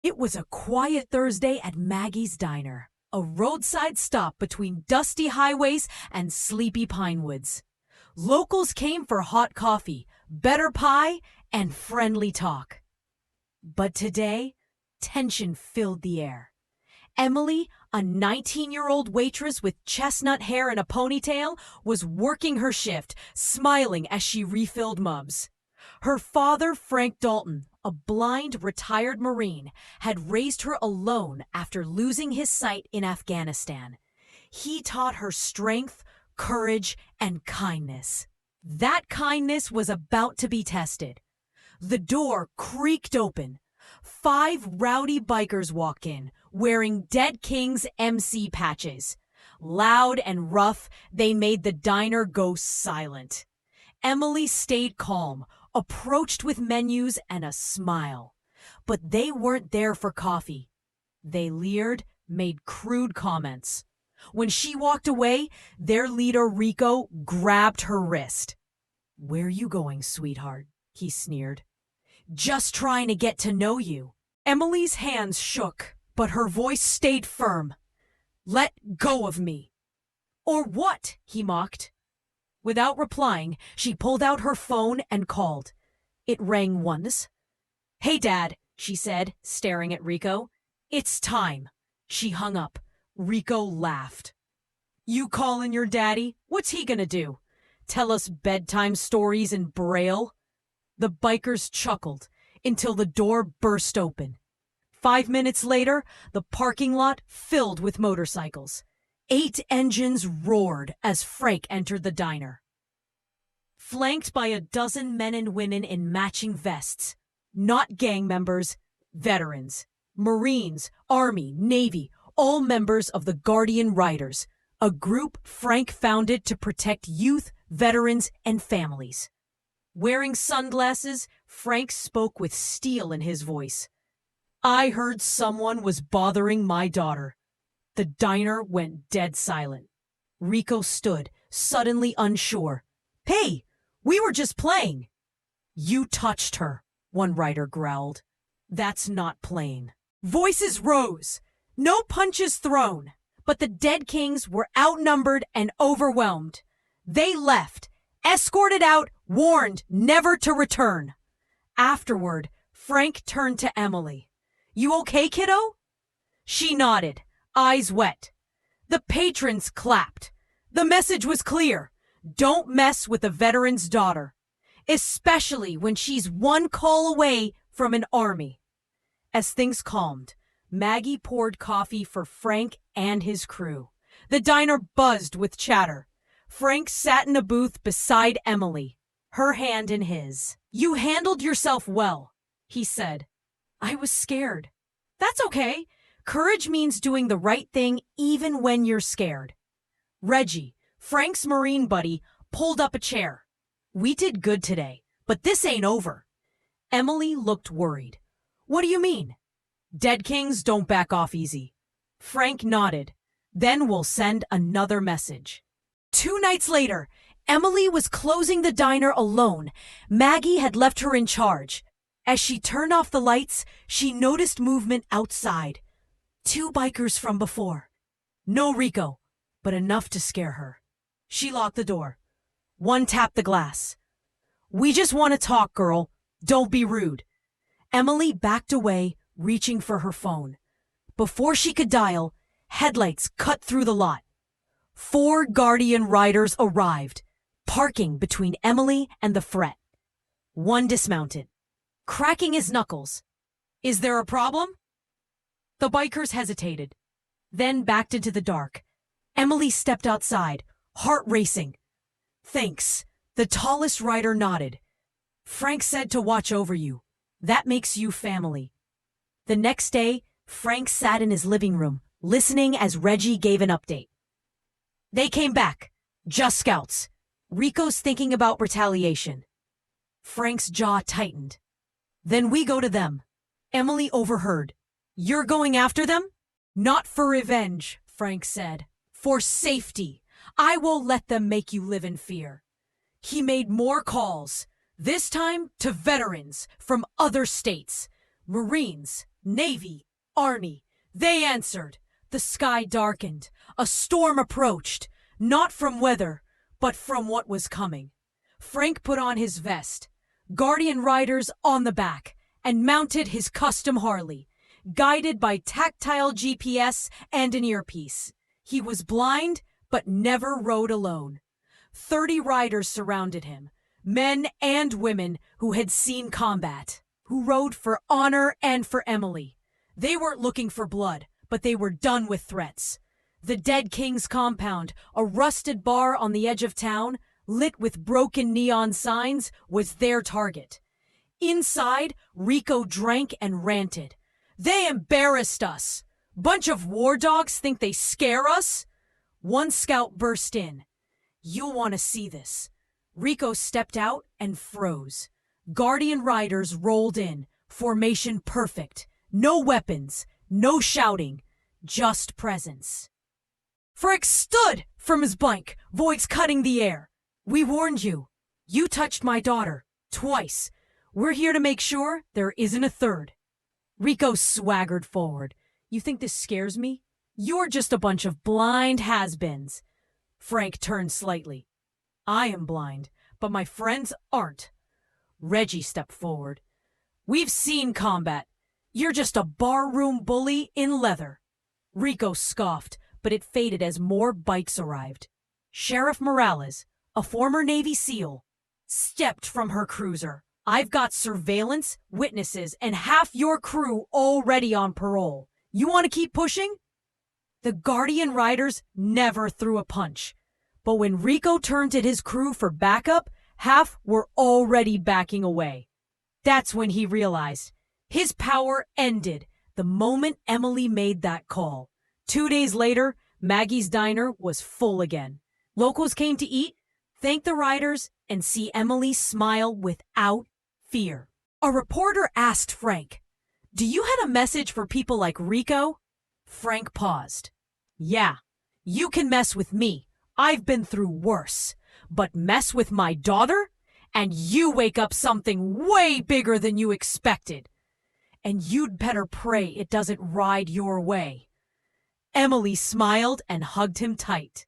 It was a quiet Thursday at Maggie's Diner, a roadside stop between dusty highways and sleepy pine woods. Locals came for hot coffee, better pie, and friendly talk. But today, tension filled the air. Emily, a 19-year-old waitress with chestnut hair and a ponytail, was working her shift, smiling as she refilled mubs. Her father, Frank Dalton, a blind retired Marine, had raised her alone after losing his sight in Afghanistan. He taught her strength, courage, and kindness. That kindness was about to be tested. The door creaked open. 5 rowdy bikers walked in, wearing Dead King's MC patches. Loud and rough, they made the diner go silent. Emily stayed calm, approached with menus and a smile. But they weren't there for coffee. They leered, made crude comments. When she walked away, their leader Rico grabbed her wrist. "Where you going, sweetheart?" he sneered. "Just trying to get to know you." Emily's hands shook, but her voice stayed firm. "Let go of me." "Or what?" he mocked. Without replying, she pulled out her phone and called. It rang once. "Hey, Dad," she said, staring at Rico. "It's time." She hung up. Rico laughed. "You calling your daddy? What's he gonna do? Tell us bedtime stories in Braille?" The bikers chuckled until the door burst open. 5 minutes later, the parking lot filled with motorcycles. 8 engines roared as Frank entered the diner. Flanked by a dozen men and women in matching vests. Not gang members, veterans. Marines, Army, Navy, all members of the Guardian Riders, a group Frank founded to protect youth, veterans, and families. Wearing sunglasses, Frank spoke with steel in his voice. "I heard someone was bothering my daughter." The diner went dead silent. Rico stood, suddenly unsure. "Hey, we were just playing." "You touched her," one rider growled. "That's not playing." Voices rose. No punches thrown, but the Dead Kings were outnumbered and overwhelmed. They left, escorted out, warned never to return. Afterward, Frank turned to Emily. "You okay, kiddo?" She nodded, eyes wet. The patrons clapped. The message was clear. Don't mess with a veteran's daughter, especially when she's one call away from an army. As things calmed, Maggie poured coffee for Frank and his crew. The diner buzzed with chatter. Frank sat in a booth beside Emily, her hand in his. "You handled yourself well," he said. "I was scared." "That's okay. Courage means doing the right thing even when you're scared." Reggie, Frank's Marine buddy, pulled up a chair. "We did good today, but this ain't over." Emily looked worried. "What do you mean?" "Dead Kings don't back off easy." Frank nodded. "Then we'll send another message." 2 nights later, Emily was closing the diner alone. Maggie had left her in charge. As she turned off the lights, she noticed movement outside. 2 bikers from before. No Rico, but enough to scare her. She locked the door. One tapped the glass. "We just want to talk, girl. Don't be rude." Emily backed away, reaching for her phone. Before she could dial, headlights cut through the lot. 4 Guardian Riders arrived, parking between Emily and the threat. One dismounted, cracking his knuckles. "Is there a problem?" The bikers hesitated, then backed into the dark. Emily stepped outside, heart racing. "Thanks." The tallest rider nodded. "Frank said to watch over you. That makes you family." The next day, Frank sat in his living room, listening as Reggie gave an update. "They came back. Just scouts. Rico's thinking about retaliation." Frank's jaw tightened. "Then we go to them." Emily overheard. "You're going after them?" "Not for revenge," Frank said. "For safety. I won't let them make you live in fear." He made more calls, this time to veterans from other states. Marines, Navy, Army, they answered. The sky darkened. A storm approached, not from weather, but from what was coming. Frank put on his vest, Guardian riders on the back, and mounted his custom Harley, guided by tactile GPS and an earpiece. He was blind, but never rode alone. 30 riders surrounded him, men and women who had seen combat, who rode for honor and for Emily. They weren't looking for blood, but they were done with threats. The Dead King's compound, a rusted bar on the edge of town, lit with broken neon signs, was their target. Inside, Rico drank and ranted. They embarrassed us. Bunch of war dogs think they scare us? One scout burst in. You'll want to see this. Rico stepped out and froze. Guardian riders rolled in, formation perfect. No weapons, no shouting, just presence. Frank stood from his bike, voice cutting the air. We warned you. You touched my daughter, twice. We're here to make sure there isn't a third. Rico swaggered forward. You think this scares me? You're just a bunch of blind has-beens. Frank turned slightly. I am blind, but my friends aren't. Reggie stepped forward. We've seen combat. You're just a barroom bully in leather. Rico scoffed, but it faded as more bikes arrived. Sheriff Morales, a former Navy SEAL, stepped from her cruiser. I've got surveillance, witnesses, and half your crew already on parole. You want to keep pushing? The Guardian riders never threw a punch. But when Rico turned to his crew for backup, half were already backing away. That's when he realized his power ended the moment Emily made that call. 2 days later, Maggie's Diner was full again. Locals came to eat, thank the riders, and see Emily smile without fear. A reporter asked Frank, "Do you have a message for people like Rico?" Frank paused. "Yeah, you can mess with me. I've been through worse. But mess with my daughter? And you wake up something way bigger than you expected. And you'd better pray it doesn't ride your way." Emily smiled and hugged him tight.